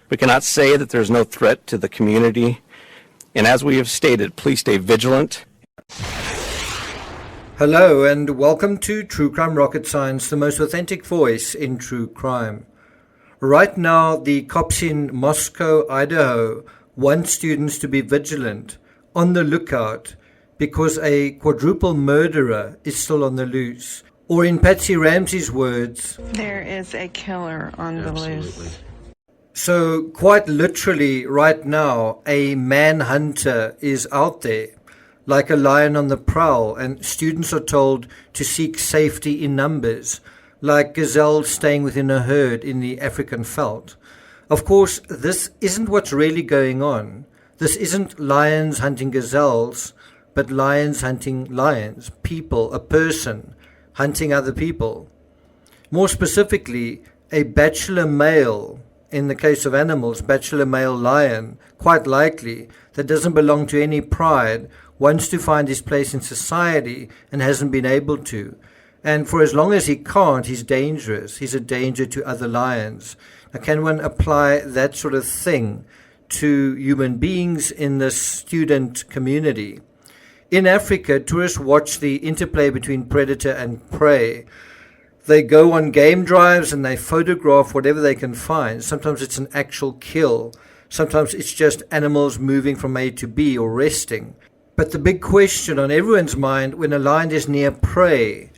We cannot say that there's no threat to the community. And as we have stated, please stay vigilant. Hello and welcome to True Crime Rocket Science, the most authentic voice in true crime. Right now, the cops in Moscow, Idaho, want students to be vigilant, on the lookout, because a quadruple murderer is still on the loose. Or in Patsy Ramsey's words, there is a killer on the loose. So quite literally right now, a manhunter is out there, like a lion on the prowl, and students are told to seek safety in numbers, like gazelles staying within a herd in the African veldt. Of course, this isn't what's really going on. This isn't lions hunting gazelles, but lions hunting lions, people, a person hunting other people. More specifically, a bachelor male, in the case of animals, bachelor male lion, quite likely, that doesn't belong to any pride, wants to find his place in society and hasn't been able to. And for as long as he can't, he's dangerous. He's a danger to other lions. Now, can one apply that sort of thing to human beings in the student community? In Africa, tourists watch the interplay between predator and prey. They go on game drives and they photograph whatever they can find. Sometimes it's an actual kill. Sometimes it's just animals moving from A to B or resting. But the big question on everyone's mind when a lion is near prey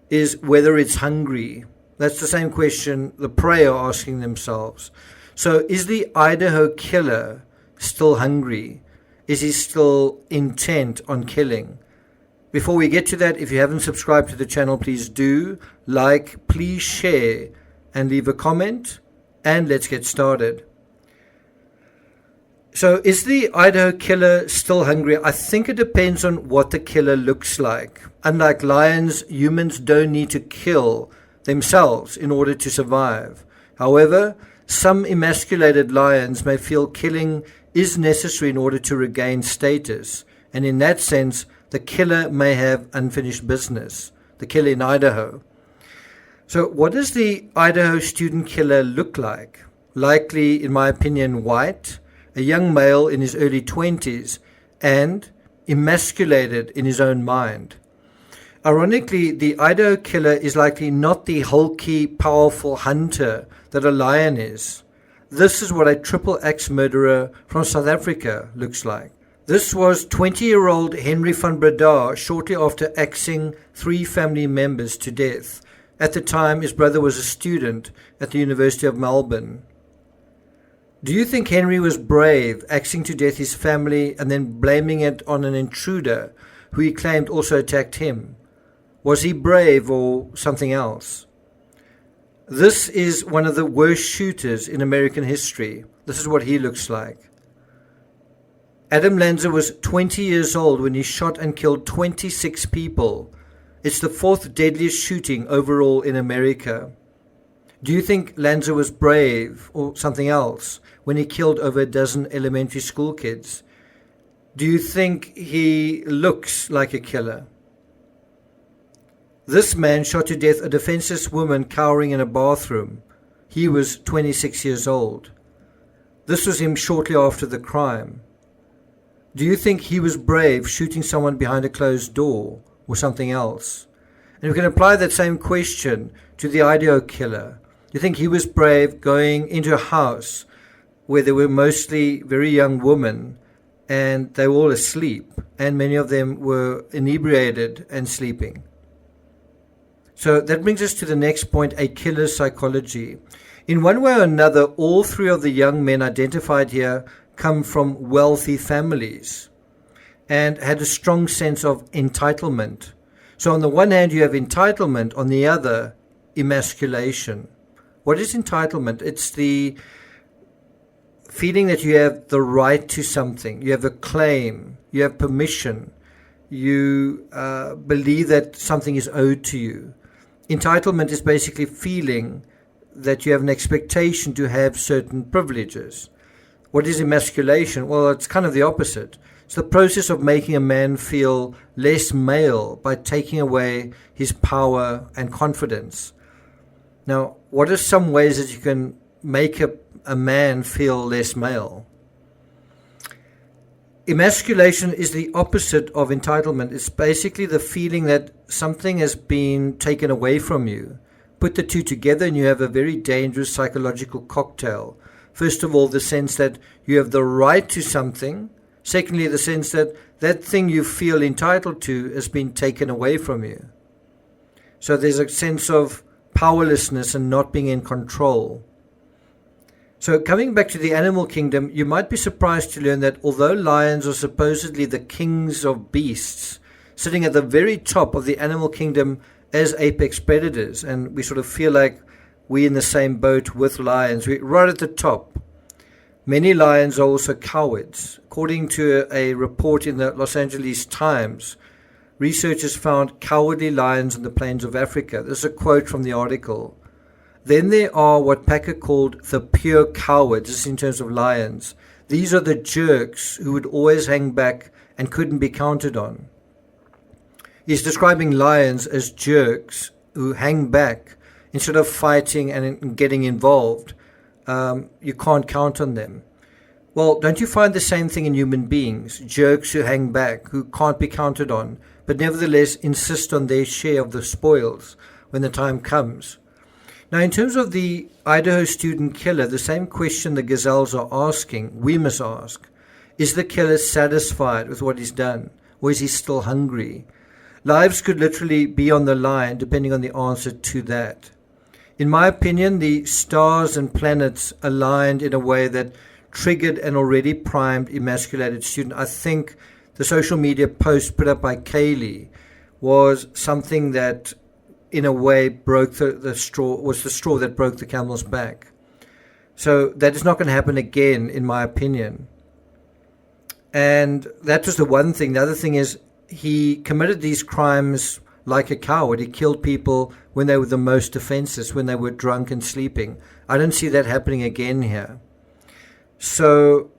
is whether it's hungry. That's the same question the prey are asking themselves. So is the Idaho killer still hungry? Is he still intent on killing? Before we get to that, if you haven't subscribed to the channel, please do. Like, please share, and leave a comment, and let's get started. So is the Idaho killer still hungry? I think it depends on what the killer looks like. Unlike lions, humans don't need to kill themselves in order to survive. However, some emasculated lions may feel killing is necessary in order to regain status. And in that sense, the killer may have unfinished business, the killer in Idaho. So what does the Idaho student killer look like? Likely, in my opinion, white, a young male in his early 20s, and emasculated in his own mind. Ironically, the Idaho killer is likely not the hulky, powerful hunter that a lion is. This is what a triple axe murderer from South Africa looks like. This was 20-year-old Henry van Breda shortly after axing 3 family members to death. At the time, his brother was a student at the University of Melbourne. Do you think Henry was brave, axing to death his family and then blaming it on an intruder who he claimed also attacked him? Was he brave or something else? This is one of the worst shooters in American history. This is what he looks like. Adam Lanza was 20 years old when he shot and killed 26 people. It's the 4th deadliest shooting overall in America. Do you think Lanza was brave or something else when he killed over a dozen elementary school kids? Do you think he looks like a killer? This man shot to death a defenseless woman cowering in a bathroom. He was 26 years old. This was him shortly after the crime. Do you think he was brave shooting someone behind a closed door or something else? And we can apply that same question to the Idaho killer. Do you think he was brave going into a house where there were mostly very young women and they were all asleep and many of them were inebriated and sleeping? So that brings us to the next point, a killer's psychology. In one way or another, all 3 of the young men identified here come from wealthy families and had a strong sense of entitlement. So on the one hand, you have entitlement, on the other, emasculation. What is entitlement? It's the feeling that you have the right to something. You have a claim. You have permission. You believe that something is owed to you. Entitlement is basically feeling that you have an expectation to have certain privileges. What is emasculation? Well, it's kind of the opposite. It's the process of making a man feel less male by taking away his power and confidence. Now, what are some ways that you can make a a man feel less male. Emasculation is the opposite of entitlement. It's basically the feeling that something has been taken away from you. Put the two together and you have a very dangerous psychological cocktail. First of all, the sense that you have the right to something. Secondly, the sense that that thing you feel entitled to has been taken away from you. So there's a sense of powerlessness and not being in control. So coming back to the animal kingdom, you might be surprised to learn that although lions are supposedly the kings of beasts, sitting at the very top of the animal kingdom as apex predators, and we sort of feel like we're in the same boat with lions, we're right at the top. Many lions are also cowards. According to a report in the Los Angeles Times, researchers found cowardly lions in the plains of Africa. This is a quote from the article. Then there are what Packer called the pure cowards, this is in terms of lions. These are the jerks who would always hang back and couldn't be counted on. He's describing lions as jerks who hang back instead of fighting and getting involved. You can't count on them. Well, don't you find the same thing in human beings? Jerks who hang back, who can't be counted on, but nevertheless insist on their share of the spoils when the time comes. Now, in terms of the Idaho student killer, the same question the gazelles are asking, we must ask. Is the killer satisfied with what he's done, or is he still hungry? Lives could literally be on the line depending on the answer to that. In my opinion, the stars and planets aligned in a way that triggered an already primed, emasculated student. I think the social media post put up by Kaylee was something that in a way broke the straw, was the straw that broke the camel's back. So that is not going to happen again, in my opinion. And that was the one thing. The other thing is he committed these crimes like a coward. He killed people when they were the most defenseless, when they were drunk and sleeping. I don't see that happening again here. So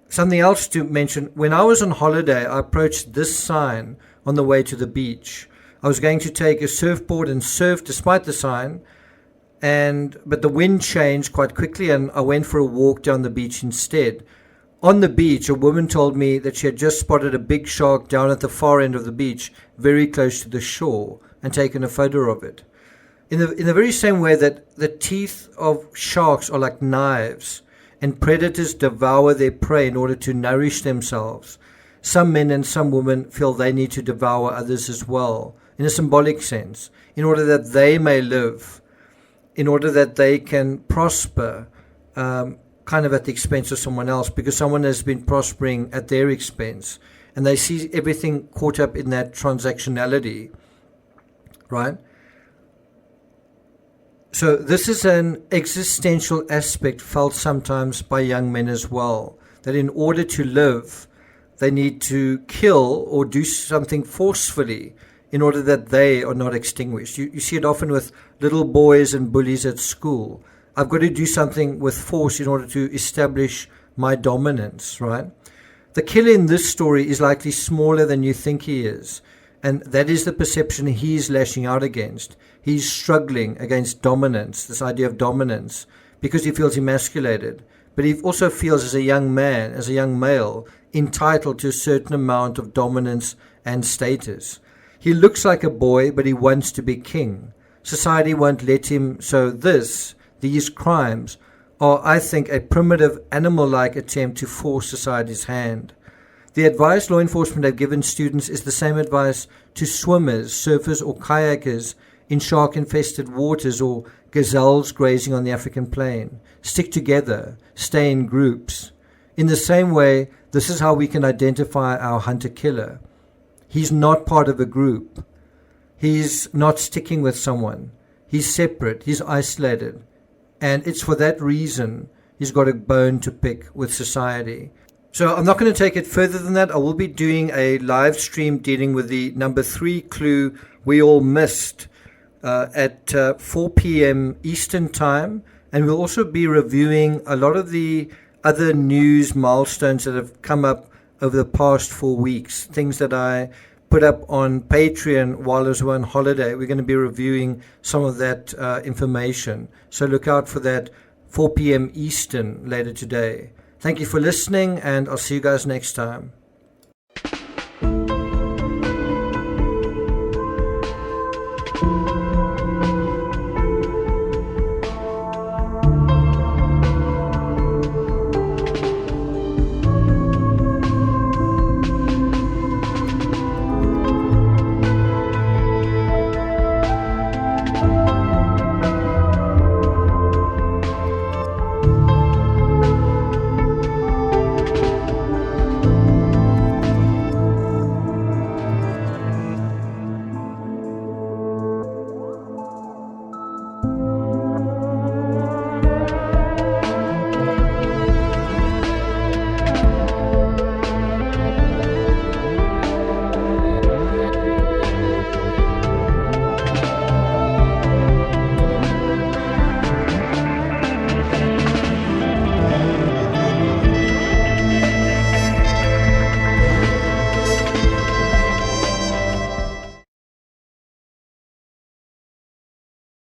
something else to mention, when I was on holiday, I approached this sign on the way to the beach. I was going to take a surfboard and surf despite the sign, but the wind changed quite quickly and I went for a walk down the beach instead. On the beach, a woman told me that she had just spotted a big shark down at the far end of the beach, very close to the shore, and taken a photo of it. In the very same way that the teeth of sharks are like knives, and predators devour their prey in order to nourish themselves, some men and some women feel they need to devour others as well, in a symbolic sense, in order that they may live, in order that they can prosper, kind of at the expense of someone else, because someone has been prospering at their expense, and they see everything caught up in that transactionality, right? So this is an existential aspect felt sometimes by young men as well, that in order to live, they need to kill or do something forcefully in order that they are not extinguished. You see it often with little boys and bullies at school. I've got to do something with force in order to establish my dominance, right? The killer in this story is likely smaller than you think he is, and that is the perception he's lashing out against. He's struggling against dominance, this idea of dominance, because he feels emasculated. But he also feels as a young man, as a young male, entitled to a certain amount of dominance and status. He looks like a boy, but he wants to be king. Society won't let him, so these crimes are, I think, a primitive animal-like attempt to force society's hand. The advice law enforcement have given students is the same advice to swimmers, surfers or kayakers in shark-infested waters or gazelles grazing on the African plain. Stick together, stay in groups. In the same way, this is how we can identify our hunter-killer. He's not part of a group. He's not sticking with someone. He's separate, he's isolated. And it's for that reason he's got a bone to pick with society. So I'm not going to take it further than that. I will be doing a live stream dealing with the number 3 clue we all missed at 4 p.m. Eastern Time. And we'll also be reviewing a lot of the other news milestones that have come up over the past 4 weeks, things that I put up on Patreon while I was on holiday. We're going to be reviewing some of that information. So look out for that 4 p.m. Eastern later today. Thank you for listening, and I'll see you guys next time.